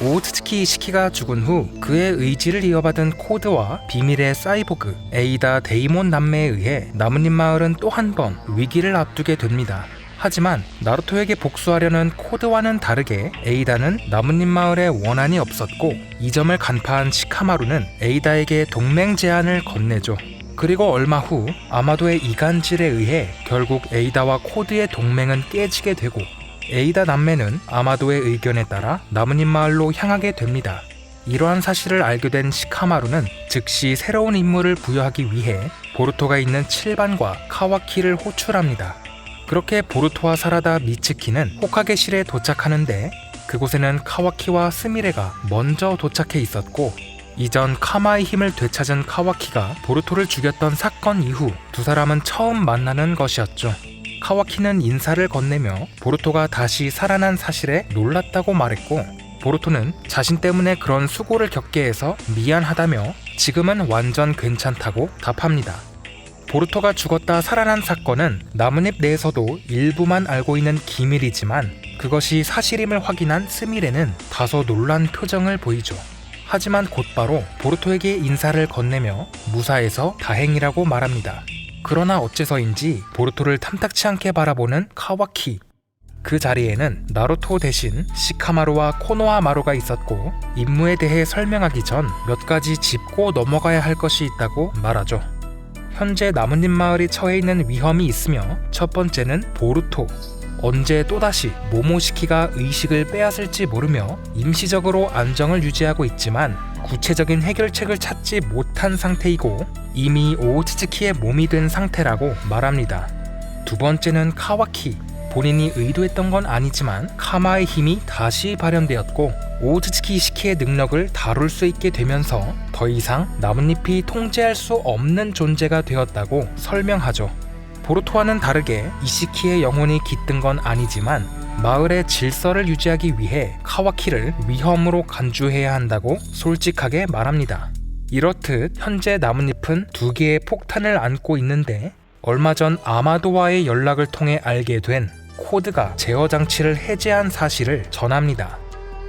오우츠키 이시키가 죽은 후 그의 의지를 이어받은 코드와 비밀의 사이보그 에이다 데이몬 남매에 의해 나뭇잎 마을은 또 한 번 위기를 앞두게 됩니다. 하지만 나루토에게 복수하려는 코드와는 다르게 에이다는 나뭇잎 마을에 원한이 없었고 이 점을 간파한 시카마루는 에이다에게 동맹 제안을 건네죠. 그리고 얼마 후 아마도의 이간질에 의해 결국 에이다와 코드의 동맹은 깨지게 되고 에이다 남매는 아마도의 의견에 따라 나뭇잎 마을로 향하게 됩니다. 이러한 사실을 알게 된 시카마루는 즉시 새로운 임무를 부여하기 위해 보루토가 있는 7반과 카와키를 호출합니다. 그렇게 보루토와 사라다 미츠키는 호카게실에 도착하는데 그곳에는 카와키와 스미레가 먼저 도착해 있었고 이전 카마의 힘을 되찾은 카와키가 보루토를 죽였던 사건 이후 두 사람은 처음 만나는 것이었죠. 카와키는 인사를 건네며 보루토가 다시 살아난 사실에 놀랐다고 말했고 보루토는 자신 때문에 그런 수고를 겪게 해서 미안하다며 지금은 완전 괜찮다고 답합니다. 보루토가 죽었다 살아난 사건은 나뭇잎 내에서도 일부만 알고 있는 기밀이지만 그것이 사실임을 확인한 스미레는 다소 놀란 표정을 보이죠. 하지만 곧바로 보루토에게 인사를 건네며 무사해서 다행이라고 말합니다. 그러나 어째서인지 보루토를 탐탁치 않게 바라보는 카와키. 그 자리에는 나루토 대신 시카마루와 코노하마루가 있었고 임무에 대해 설명하기 전 몇 가지 짚고 넘어가야 할 것이 있다고 말하죠. 현재 나뭇잎 마을이 처해 있는 위험이 있으며 첫 번째는 보루토. 언제 또다시 모모시키가 의식을 빼앗을지 모르며 임시적으로 안정을 유지하고 있지만 구체적인 해결책을 찾지 못한 상태이고 이미 오우츠츠키의 몸이 된 상태라고 말합니다. 두 번째는 카와키. 본인이 의도했던 건 아니지만 카마의 힘이 다시 발현되었고 오우츠츠키 이시키의 능력을 다룰 수 있게 되면서 더 이상 나뭇잎이 통제할 수 없는 존재가 되었다고 설명하죠. 보루토와는 다르게 이시키의 영혼이 깃든 건 아니지만 마을의 질서를 유지하기 위해 카와키를 위험으로 간주해야 한다고 솔직하게 말합니다. 이렇듯 현재 나뭇잎은 2개의 폭탄을 안고 있는데 얼마 전 아마도와의 연락을 통해 알게 된 코드가 제어 장치를 해제한 사실을 전합니다.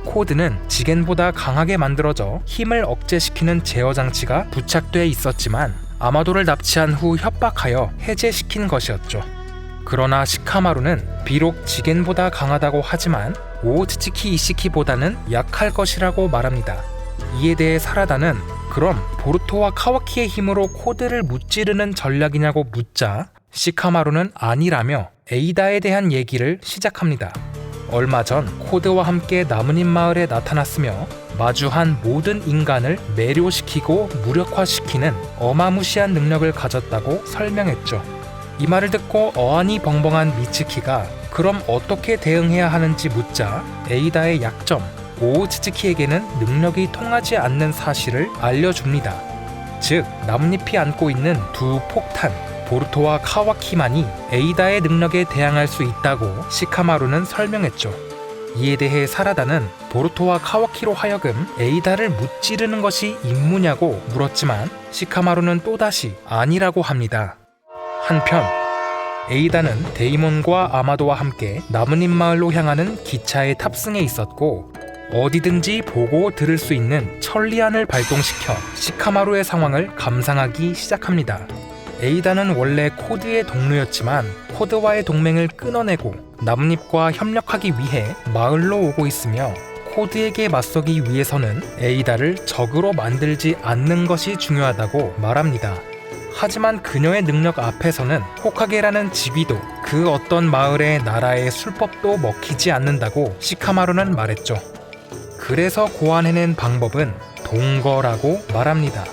코드는 지겐보다 강하게 만들어져 힘을 억제시키는 제어 장치가 부착돼 있었지만 아마도를 납치한 후 협박하여 해제시킨 것이었죠. 그러나 시카마루는 비록 지겐보다 강하다고 하지만 오우츠츠키 이시키보다는 약할 것이라고 말합니다. 이에 대해 사라다는 그럼 보루토와 카와키의 힘으로 코드를 무찌르는 전략이냐고 묻자 시카마루는 아니라며 에이다에 대한 얘기를 시작합니다. 얼마 전 코드와 함께 나뭇잎 마을에 나타났으며 마주한 모든 인간을 매료시키고 무력화시키는 어마무시한 능력을 가졌다고 설명했죠. 이 말을 듣고 어안이 벙벙한 미츠키가 그럼 어떻게 대응해야 하는지 묻자 에이다의 약점, 오우츠츠키에게는 능력이 통하지 않는 사실을 알려줍니다. 즉, 나뭇잎이 안고 있는 두 폭탄, 보루토와 카와키만이 에이다의 능력에 대항할 수 있다고 시카마루는 설명했죠. 이에 대해 사라다는 보루토와 카와키로 하여금 에이다를 무찌르는 것이 임무냐고 물었지만 시카마루는 또다시 아니라고 합니다. 한편 에이다는 데이몬과 아마도와 함께 나뭇잎 마을로 향하는 기차에 탑승해 있었고 어디든지 보고 들을 수 있는 천리안을 발동시켜 시카마루의 상황을 감상하기 시작합니다. 에이다는 원래 코드의 동료였지만 코드와의 동맹을 끊어내고 나뭇잎과 협력하기 위해 마을로 오고 있으며 코드에게 맞서기 위해서는 에이다를 적으로 만들지 않는 것이 중요하다고 말합니다. 하지만 그녀의 능력 앞에서는 호카게라는 지위도 그 어떤 마을의 나라의 술법도 먹히지 않는다고 시카마루는 말했죠. 그래서 고안해낸 방법은 동거라고 말합니다.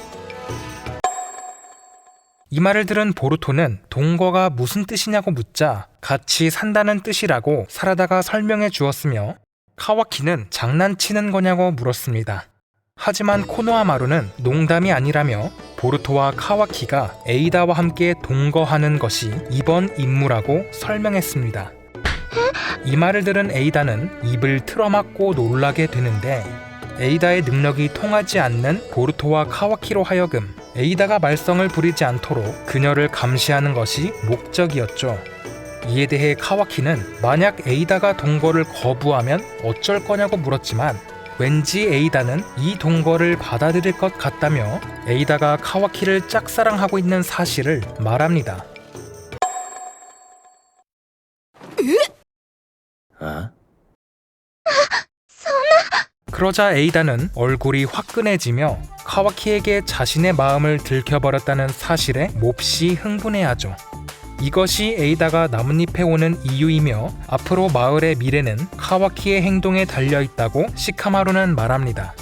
이 말을 들은 보루토는 동거가 무슨 뜻이냐고 묻자 같이 산다는 뜻이라고 사라다가 설명해 주었으며 카와키는 장난치는 거냐고 물었습니다. 하지만 코노하마루는 농담이 아니라며 보루토와 카와키가 에이다와 함께 동거하는 것이 이번 임무라고 설명했습니다. 이 말을 들은 에이다는 입을 틀어막고 놀라게 되는데 에이다의 능력이 통하지 않는 보루토와 카와키로 하여금 에이다가 말썽을 부리지 않도록 그녀를 감시하는 것이 목적이었죠. 이에 대해 카와키는 만약 에이다가 동거를 거부하면 어쩔 거냐고 물었지만 왠지 에이다는 이 동거를 받아들일 것 같다며 에이다가 카와키를 짝사랑하고 있는 사실을 말합니다. 그러자 에이다는 얼굴이 화끈해지며 카와키에게 자신의 마음을 들켜버렸다는 사실에 몹시 흥분해하죠. 이것이 에이다가 나뭇잎에 오는 이유이며 앞으로 마을의 미래는 카와키의 행동에 달려있다고 시카마루는 말합니다.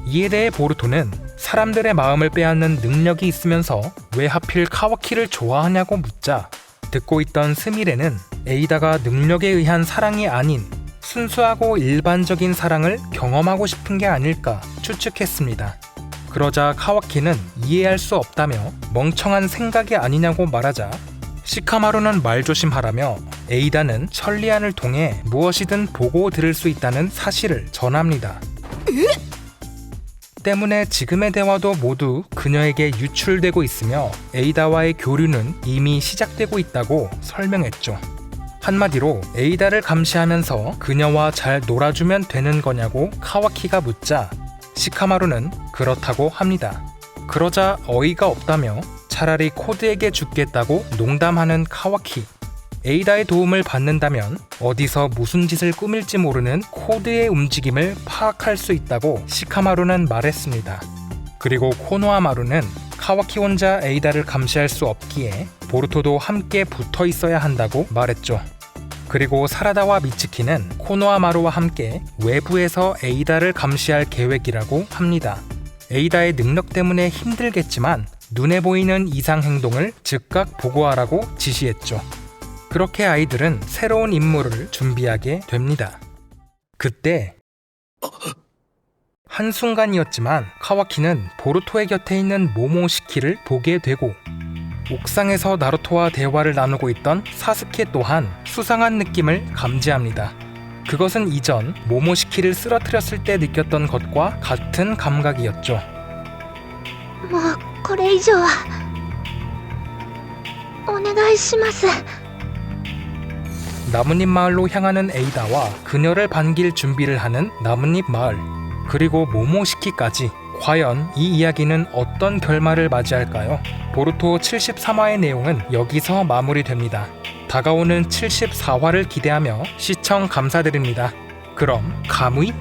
이에 대해 보루토는 사람들의 마음을 빼앗는 능력이 있으면서 왜 하필 카와키를 좋아하냐고 묻자 듣고 있던 스미레는 에이다가 능력에 의한 사랑이 아닌 순수하고 일반적인 사랑을 경험하고 싶은 게 아닐까 추측했습니다. 그러자 카와키는 이해할 수 없다며 멍청한 생각이 아니냐고 말하자 시카마루는 말조심하라며 에이다는 천리안을 통해 무엇이든 보고 들을 수 있다는 사실을 전합니다. 때문에 지금의 대화도 모두 그녀에게 유출되고 있으며 에이다와의 교류는 이미 시작되고 있다고 설명했죠. 한마디로 에이다를 감시하면서 그녀와 잘 놀아주면 되는 거냐고 카와키가 묻자 시카마루는 그렇다고 합니다. 그러자 어이가 없다며 차라리 코드에게 죽겠다고 농담하는 카와키. 에이다의 도움을 받는다면 어디서 무슨 짓을 꾸밀지 모르는 코드의 움직임을 파악할 수 있다고 시카마루는 말했습니다. 그리고 코노하마루는 카와키 혼자 에이다를 감시할 수 없기에 보루토도 함께 붙어 있어야 한다고 말했죠. 그리고 사라다와 미츠키는 코노하마루와 함께 외부에서 에이다를 감시할 계획이라고 합니다. 에이다의 능력 때문에 힘들겠지만 눈에 보이는 이상 행동을 즉각 보고하라고 지시했죠. 그렇게 아이들은 새로운 임무를 준비하게 됩니다. 그때 한순간이었지만 카와키는 보루토의 곁에 있는 모모시키를 보게 되고 옥상에서 나루토와 대화를 나누고 있던 사스케 또한 수상한 느낌을 감지합니다. 그것은 이전 모모시키를 쓰러뜨렸을 때 느꼈던 것과 같은 감각이었죠. もうこれ以上はお願いします。 나뭇잎 마을로 향하는 에이다와 그녀를 반길 준비를 하는 나뭇잎 마을, 그리고 모모시키까지 과연 이 이야기는 어떤 결말을 맞이할까요? 보루토 73화의 내용은 여기서 마무리됩니다. 다가오는 74화를 기대하며 시청 감사드립니다. 그럼 가무이!